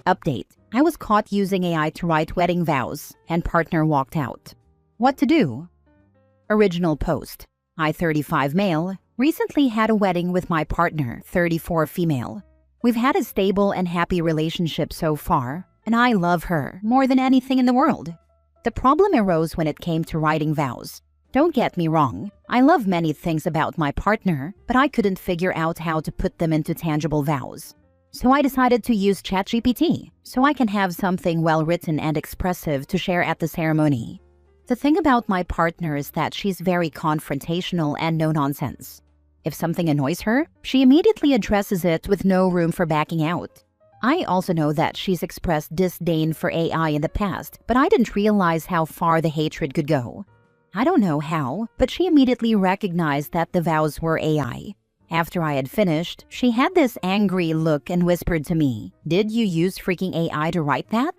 Update. I was caught using AI to write wedding vows, and partner walked out. What to do? Original post. I, 35 male, recently had a wedding with my partner, 34 female. We've had a stable and happy relationship so far, and I love her more than anything in the world. The problem arose when it came to writing vows. Don't get me wrong, I love many things about my partner, but I couldn't figure out how to put them into tangible vows. So I decided to use ChatGPT, so I can have something well-written and expressive to share at the ceremony. The thing about my partner is that she's very confrontational and no-nonsense. If something annoys her, she immediately addresses it with no room for backing out. I also know that she's expressed disdain for AI in the past, but I didn't realize how far the hatred could go. I don't know how, but she immediately recognized that the vows were AI. After I had finished, she had this angry look and whispered to me, "Did you use freaking AI to write that?"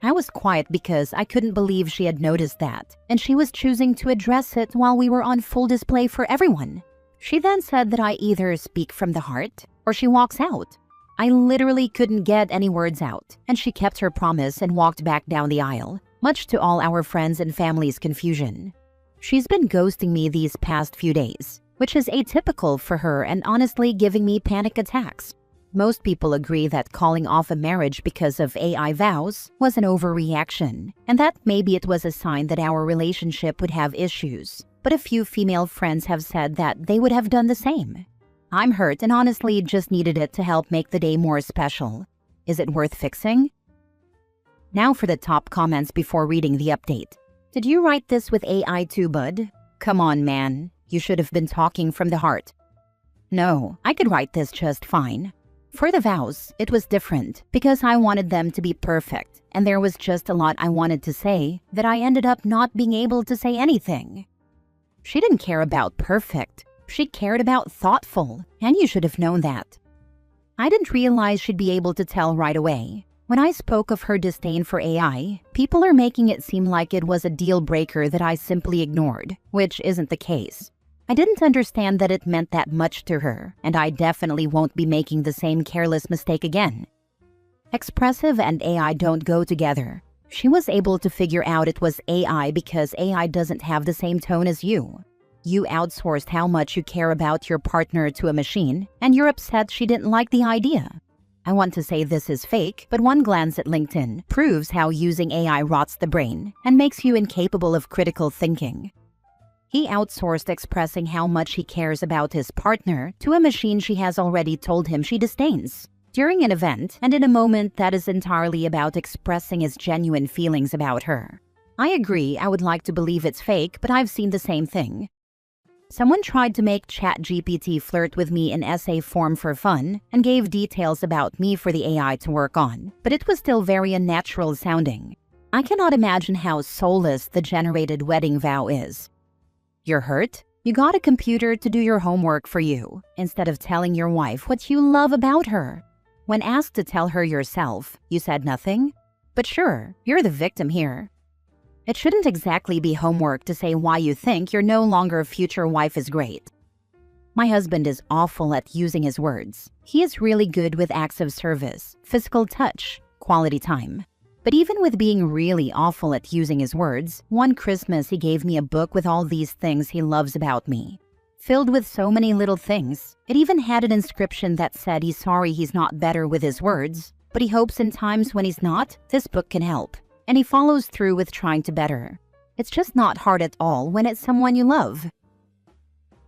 I was quiet because I couldn't believe she had noticed that, and she was choosing to address it while we were on full display for everyone. She then said that I either speak from the heart or she walks out. I literally couldn't get any words out, and she kept her promise and walked back down the aisle, much to all our friends and family's confusion. She's been ghosting me these past few days, which is atypical for her and honestly giving me panic attacks. Most people agree that calling off a marriage because of AI vows was an overreaction, and that maybe it was a sign that our relationship would have issues. But a few female friends have said that they would have done the same. I'm hurt and honestly just needed it to help make the day more special. Is it worth fixing? Now for the top comments before reading the update. Did you write this with AI too, bud? Come on, man. You should have been talking from the heart. No, I could write this just fine. For the vows, it was different because I wanted them to be perfect, and there was just a lot I wanted to say that I ended up not being able to say anything. She didn't care about perfect. She cared about thoughtful, and you should have known that. I didn't realize she'd be able to tell right away. When I spoke of her disdain for AI, people are making it seem like it was a deal breaker that I simply ignored, which isn't the case. I didn't understand that it meant that much to her, and I definitely won't be making the same careless mistake again. Expressive and AI don't go together. She was able to figure out it was AI because AI doesn't have the same tone as you. You outsourced how much you care about your partner to a machine, and you're upset she didn't like the idea. I want to say this is fake, but one glance at LinkedIn proves how using AI rots the brain and makes you incapable of critical thinking. He outsourced expressing how much he cares about his partner to a machine she has already told him she disdains. During an event and in a moment that is entirely about expressing his genuine feelings about her. I agree, I would like to believe it's fake, but I've seen the same thing. Someone tried to make ChatGPT flirt with me in essay form for fun and gave details about me for the AI to work on, but it was still very unnatural sounding. I cannot imagine how soulless the generated wedding vow is. You're hurt? You got a computer to do your homework for you, instead of telling your wife what you love about her. When asked to tell her yourself, you said nothing? But sure, you're the victim here. It shouldn't exactly be homework to say why you think your no longer future wife is great. My husband is awful at using his words. He is really good with acts of service, physical touch, quality time. But even with being really awful at using his words, one Christmas he gave me a book with all these things he loves about me. Filled with so many little things. It even had an inscription that said he's sorry he's not better with his words, but he hopes in times when he's not, this book can help. And he follows through with trying to better. It's just not hard at all when it's someone you love.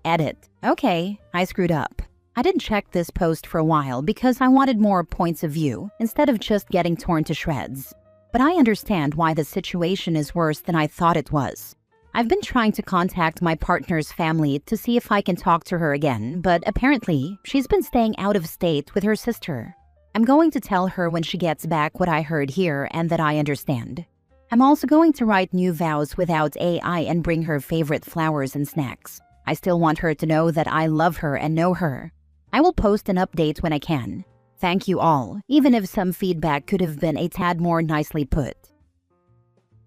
Edit. Okay, I screwed up. I didn't check this post for a while because I wanted more points of view instead of just getting torn to shreds. But I understand why the situation is worse than I thought it was. I've been trying to contact my partner's family to see if I can talk to her again, but apparently, she's been staying out of state with her sister. I'm going to tell her when she gets back what I heard here and that I understand. I'm also going to write new vows without AI and bring her favorite flowers and snacks. I still want her to know that I love her and know her. I will post an update when I can. Thank you all, even if some feedback could have been a tad more nicely put.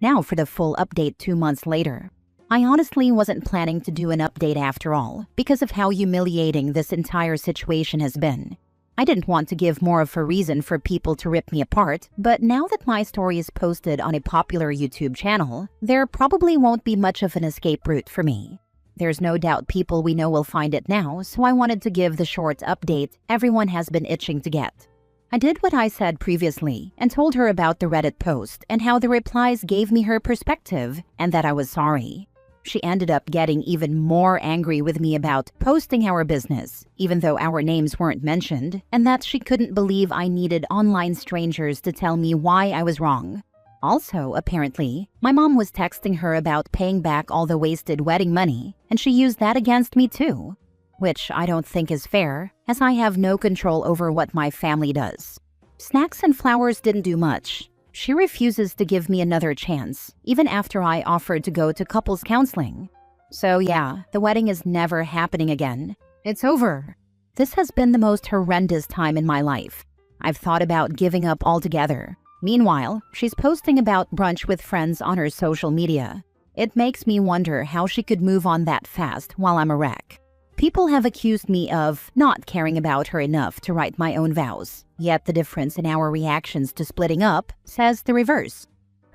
Now for the full update 2 months later. I honestly wasn't planning to do an update after all, because of how humiliating this entire situation has been. I didn't want to give more of a reason for people to rip me apart, but now that my story is posted on a popular YouTube channel, there probably won't be much of an escape route for me. There's no doubt people we know will find it now, so I wanted to give the short update everyone has been itching to get. I did what I said previously and told her about the Reddit post and how the replies gave me her perspective and that I was sorry. She ended up getting even more angry with me about posting our business, even though our names weren't mentioned, and that she couldn't believe I needed online strangers to tell me why I was wrong. Also, apparently, my mom was texting her about paying back all the wasted wedding money, and she used that against me too. Which I don't think is fair, as I have no control over what my family does. Snacks and flowers didn't do much. She refuses to give me another chance, even after I offered to go to couples counseling. So yeah, the wedding is never happening again. It's over. This has been the most horrendous time in my life. I've thought about giving up altogether. Meanwhile, she's posting about brunch with friends on her social media. It makes me wonder how she could move on that fast while I'm a wreck. People have accused me of not caring about her enough to write my own vows, yet the difference in our reactions to splitting up says the reverse.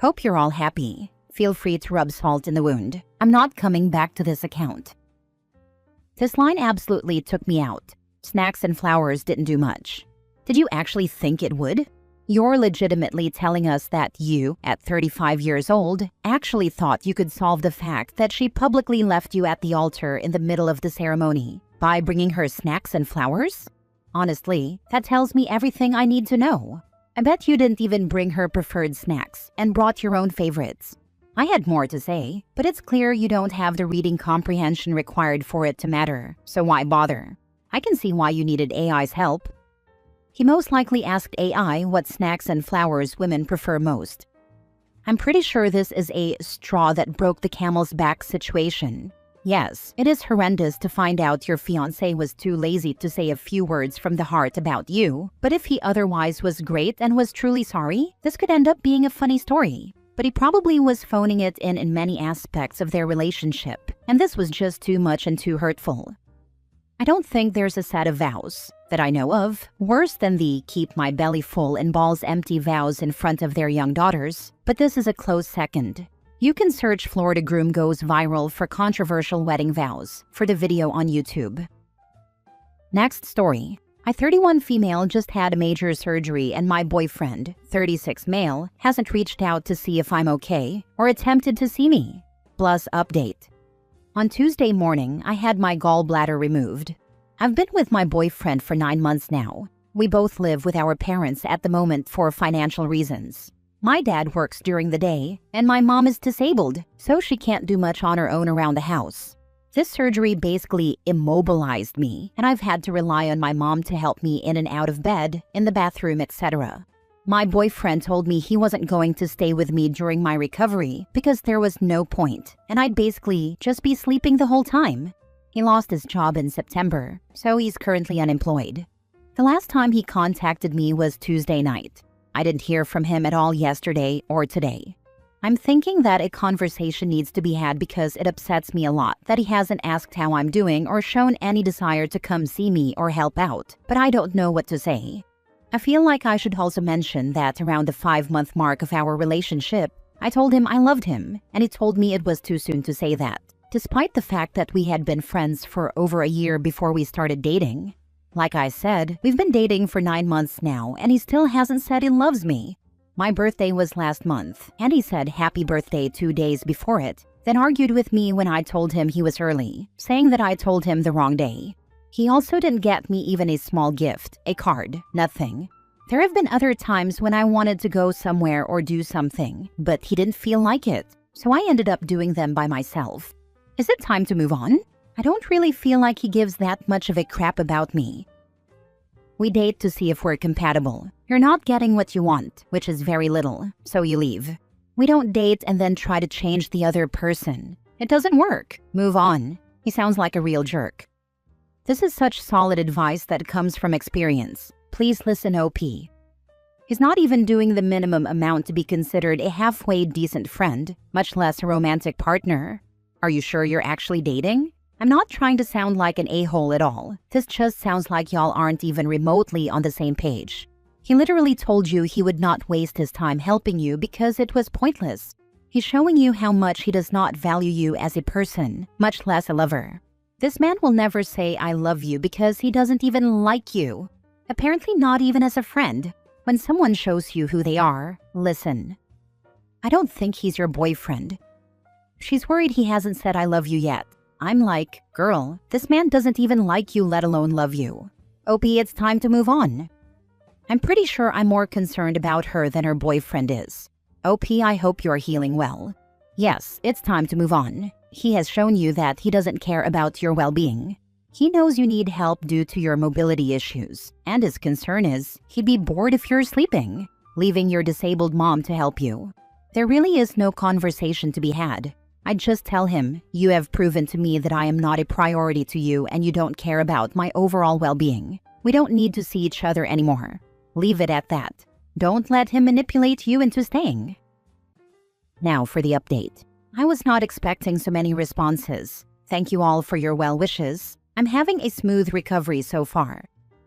Hope you're all happy. Feel free to rub salt in the wound. I'm not coming back to this account. This line absolutely took me out. Snacks and flowers didn't do much. Did you actually think it would? You're legitimately telling us that you, at 35 years old, actually thought you could solve the fact that she publicly left you at the altar in the middle of the ceremony by bringing her snacks and flowers? Honestly, that tells me everything I need to know. I bet you didn't even bring her preferred snacks and brought your own favorites. I had more to say, but it's clear you don't have the reading comprehension required for it to matter, so why bother? I can see why you needed AI's help. He most likely asked AI what snacks and flowers women prefer most. I'm pretty sure this is a straw that broke the camel's back situation. Yes, it is horrendous to find out your fiancé was too lazy to say a few words from the heart about you, but if he otherwise was great and was truly sorry, this could end up being a funny story. But he probably was phoning it in many aspects of their relationship, and this was just too much and too hurtful. I don't think there's a set of vows that I know of worse than the keep my belly full and balls empty vows in front of their young daughters, but this is a close second. You can search Florida groom goes viral for controversial wedding vows for the video on YouTube. Next story. A 31 female just had a major surgery and my boyfriend, 36 male, hasn't reached out to see if I'm okay or attempted to see me. Plus update. On Tuesday morning, I had my gallbladder removed. I've been with my boyfriend for 9 months now. We both live with our parents at the moment for financial reasons. My dad works during the day, and my mom is disabled, so she can't do much on her own around the house. This surgery basically immobilized me, and I've had to rely on my mom to help me in and out of bed, in the bathroom, etc. My boyfriend told me he wasn't going to stay with me during my recovery because there was no point, and I'd basically just be sleeping the whole time. He lost his job in September, so he's currently unemployed. The last time he contacted me was Tuesday night. I didn't hear from him at all yesterday or today. I'm thinking that a conversation needs to be had because it upsets me a lot that he hasn't asked how I'm doing or shown any desire to come see me or help out, but I don't know what to say. I feel like I should also mention that around the 5-month mark of our relationship, I told him I loved him, and he told me it was too soon to say that, despite the fact that we had been friends for over a year before we started dating. Like I said, we've been dating for 9 months now, and he still hasn't said he loves me. My birthday was last month, and he said happy birthday 2 days before it, then argued with me when I told him he was early, saying that I told him the wrong day. He also didn't get me even a small gift, a card, nothing. There have been other times when I wanted to go somewhere or do something, but he didn't feel like it, so I ended up doing them by myself. Is it time to move on? I don't really feel like he gives that much of a crap about me. We date to see if we're compatible. You're not getting what you want, which is very little, so you leave. We don't date and then try to change the other person. It doesn't work. Move on. He sounds like a real jerk. This is such solid advice that comes from experience. Please listen, OP. He's not even doing the minimum amount to be considered a halfway decent friend, much less a romantic partner. Are you sure you're actually dating? I'm not trying to sound like an a-hole at all. This just sounds like y'all aren't even remotely on the same page. He literally told you he would not waste his time helping you because it was pointless. He's showing you how much he does not value you as a person, much less a lover. This man will never say I love you because he doesn't even like you. Apparently not even as a friend. When someone shows you who they are, listen. I don't think he's your boyfriend. She's worried he hasn't said I love you yet. I'm like, girl, this man doesn't even like you, let alone love you. OP, it's time to move on. I'm pretty sure I'm more concerned about her than her boyfriend is. OP, I hope you're healing well. Yes, it's time to move on. He has shown you that he doesn't care about your well-being. He knows you need help due to your mobility issues, and his concern is he'd be bored if you're sleeping, leaving your disabled mom to help you. There really is no conversation to be had. I'd just tell him, you have proven to me that I am not a priority to you and you don't care about my overall well-being. We don't need to see each other anymore. Leave it at that. Don't let him manipulate you into staying. Now for the update. I was not expecting so many responses. Thank you all for your well wishes. I'm having a smooth recovery so far.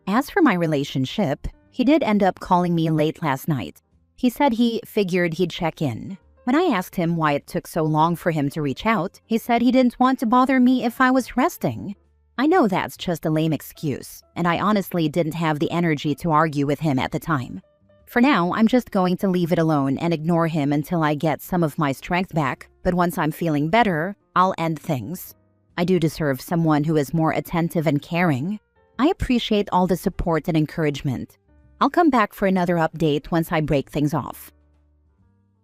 As for my relationship, he did end up calling me late last night. He said he figured he'd check in. When I asked him why it took so long for him to reach out, he said he didn't want to bother me if I was resting. I know that's just a lame excuse, and I honestly didn't have the energy to argue with him at the time. For now, I'm just going to leave it alone and ignore him until I get some of my strength back, but once I'm feeling better, I'll end things. I do deserve someone who is more attentive and caring. I appreciate all the support and encouragement. I'll come back for another update once I break things off.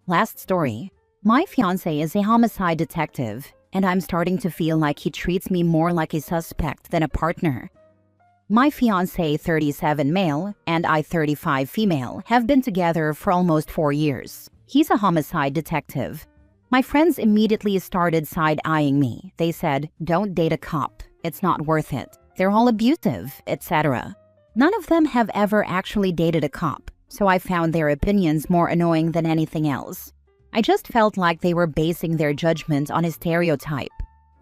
Last story. My fiancé is a homicide detective, and I'm starting to feel like he treats me more like a suspect than a partner. My fiancé, 37 male, and I, 35 female, have been together for almost 4 years. He's a homicide detective. My friends immediately started side-eyeing me. They said, don't date a cop. It's not worth it. They're all abusive, etc. None of them have ever actually dated a cop, so I found their opinions more annoying than anything else. I just felt like they were basing their judgment on a stereotype.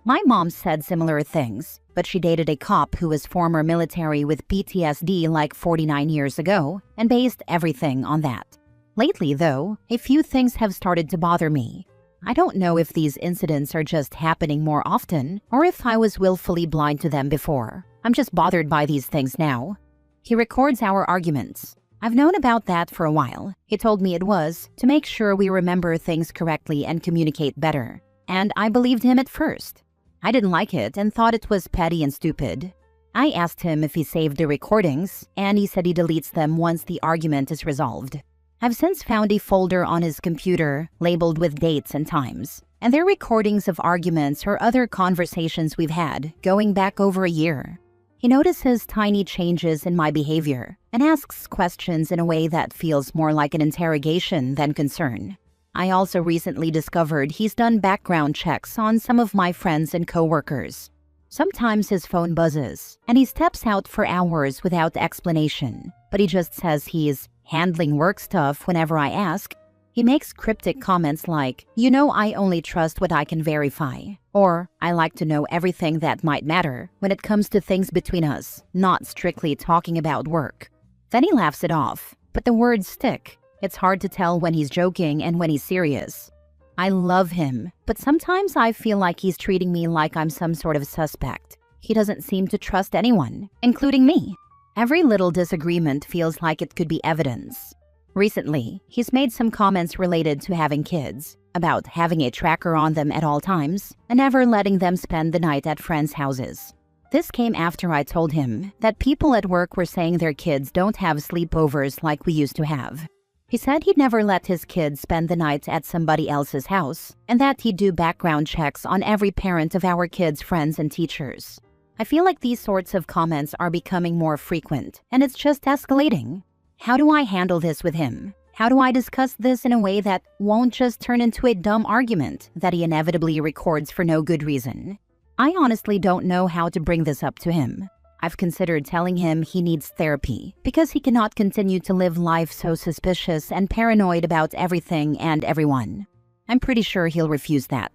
My mom said similar things, but she dated a cop who was former military with PTSD like 49 years ago and based everything on that. Lately, though, a few things have started to bother me. I don't know if these incidents are just happening more often or if I was willfully blind to them before. I'm just bothered by these things now. He records our arguments. I've known about that for a while. He told me it was to make sure we remember things correctly and communicate better. And I believed him at first. I didn't like it and thought it was petty and stupid. I asked him if he saved the recordings, and he said he deletes them once the argument is resolved. I've since found a folder on his computer labeled with dates and times, and they're recordings of arguments or other conversations we've had going back over a year. He notices tiny changes in my behavior and asks questions in a way that feels more like an interrogation than concern. I also recently discovered he's done background checks on some of my friends and coworkers. Sometimes his phone buzzes, and he steps out for hours without explanation, but he just says he's handling work stuff whenever I ask. He makes cryptic comments like, you know, I only trust what I can verify, or I like to know everything that might matter when it comes to things between us, not strictly talking about work. Then he laughs it off, but the words stick. It's hard to tell when he's joking and when he's serious. I love him, but sometimes I feel like he's treating me like I'm some sort of suspect. He doesn't seem to trust anyone, including me. Every little disagreement feels like it could be evidence. Recently, he's made some comments related to having kids, about having a tracker on them at all times, and never letting them spend the night at friends' houses. This came after I told him that people at work were saying their kids don't have sleepovers like we used to have. He said he'd never let his kids spend the night at somebody else's house, and that he'd do background checks on every parent of our kids' friends and teachers. I feel like these sorts of comments are becoming more frequent, and it's just escalating. How do I handle this with him? How do I discuss this in a way that won't just turn into a dumb argument that he inevitably records for no good reason? I honestly don't know how to bring this up to him. I've considered telling him he needs therapy because he cannot continue to live life so suspicious and paranoid about everything and everyone. I'm pretty sure he'll refuse that.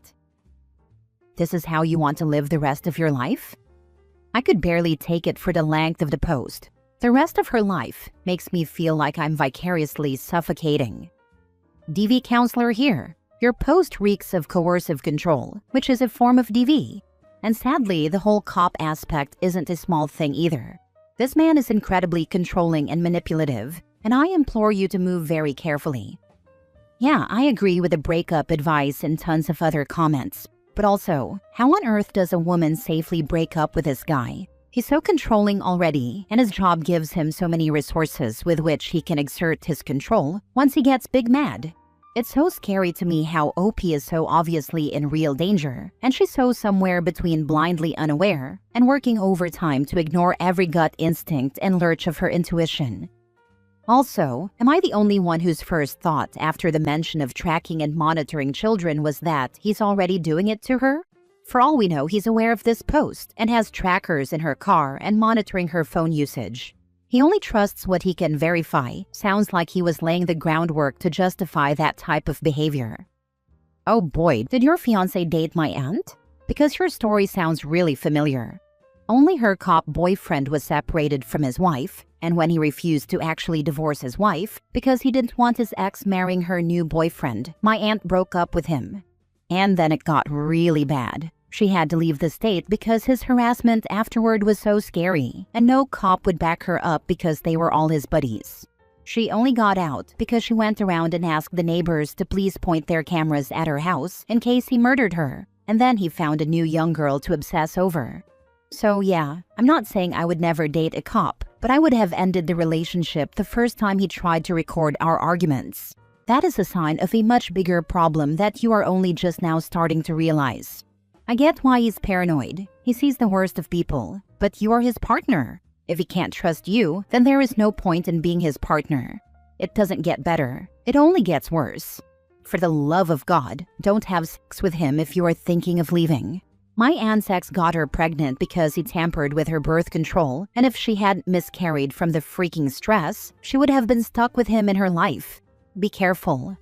This is how you want to live the rest of your life? I could barely take it for the length of the post. The rest of her life makes me feel like I'm vicariously suffocating. DV counselor here. Your post reeks of coercive control, which is a form of DV. And sadly, the whole cop aspect isn't a small thing either. This man is incredibly controlling and manipulative, and I implore you to move very carefully. Yeah, I agree with the breakup advice and tons of other comments. But also, how on earth does a woman safely break up with this guy? He's so controlling already, and his job gives him so many resources with which he can exert his control once he gets big mad. It's so scary to me how OP is so obviously in real danger, and she's so somewhere between blindly unaware and working overtime to ignore every gut instinct and lurch of her intuition. Also, am I the only one whose first thought after the mention of tracking and monitoring children was that he's already doing it to her? For all we know, he's aware of this post and has trackers in her car and monitoring her phone usage. He only trusts what he can verify. Sounds like he was laying the groundwork to justify that type of behavior. Oh boy, did your fiancé date my aunt? Because your story sounds really familiar. Only her cop boyfriend was separated from his wife, and when he refused to actually divorce his wife because he didn't want his ex marrying her new boyfriend, my aunt broke up with him. And then it got really bad. She had to leave the state because his harassment afterward was so scary, and no cop would back her up because they were all his buddies. She only got out because she went around and asked the neighbors to please point their cameras at her house in case he murdered her, and then he found a new young girl to obsess over. So yeah, I'm not saying I would never date a cop, but I would have ended the relationship the first time he tried to record our arguments. That is a sign of a much bigger problem that you are only just now starting to realize. I get why he's paranoid. He sees the worst of people, but you are his partner. If he can't trust you, then there is no point in being his partner. It doesn't get better. It only gets worse. For the love of God, don't have sex with him if you are thinking of leaving. My aunt's ex got her pregnant because he tampered with her birth control, and if she hadn't miscarried from the freaking stress, she would have been stuck with him in her life. Be careful.